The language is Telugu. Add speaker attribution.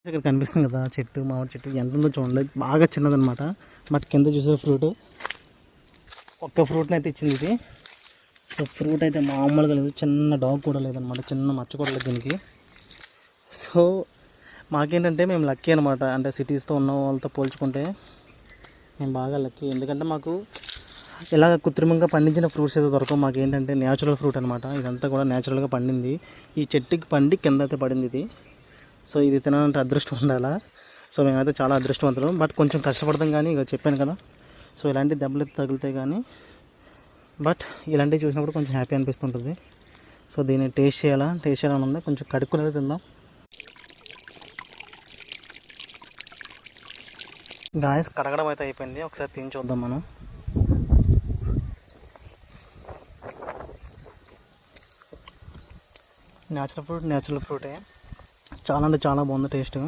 Speaker 1: ఇక్కడ కనిపిస్తుంది కదా చెట్టు, మామిడి చెట్టు ఎంత ఉందో చూడండి. బాగా చిన్నదనమాట. బట్ కింద చూసే ఫ్రూట్ ఒక్క ఫ్రూట్ని అయితే ఇచ్చింది ఇది. సో ఫ్రూట్ అయితే మామూలుగా లేదు, చిన్న డాగ్ కూడా లేదనమాట, చిన్న మచ్చ కూడా లేదు దీనికి. సో మాకేంటంటే మేము లక్కీ అనమాట. అంటే సిటీస్తో ఉన్న వాళ్ళతో పోల్చుకుంటే మేము బాగా లక్కీ. ఎందుకంటే మాకు ఇలా కృత్రిమంగా పండించిన ఫ్రూట్స్ అయితే దొరకవు. మాకు ఏంటంటే న్యాచురల్ ఫ్రూట్ అనమాట. ఇదంతా కూడా న్యాచురల్గా పండింది. ఈ చెట్టుకి పండి కింద అయితే పడింది ఇది. సో ఇది తినాలంటే అదృష్టం ఉండాలా. సో మేమైతే చాలా అదృష్టవంతులు. బట్ కొంచెం కష్టపడతాం కానీ ఇక చెప్పాను కదా. సో ఇలాంటి దెబ్బలు అయితే తగులుతాయి కానీ, బట్ ఇలాంటివి చూసినప్పుడు కొంచెం హ్యాపీ అనిపిస్తుంటుంది. సో దీన్ని టేస్ట్ చేయాలని ఉంది. కొంచెం కడుక్కునేది తిందాం. గాయస్ కడగడం అయితే అయిపోయింది. ఒకసారి తిని చూద్దాం మనం. న్యాచురల్ ఫ్రూటే. చాలా అంటే చాలా బాగుంది టేస్ట్.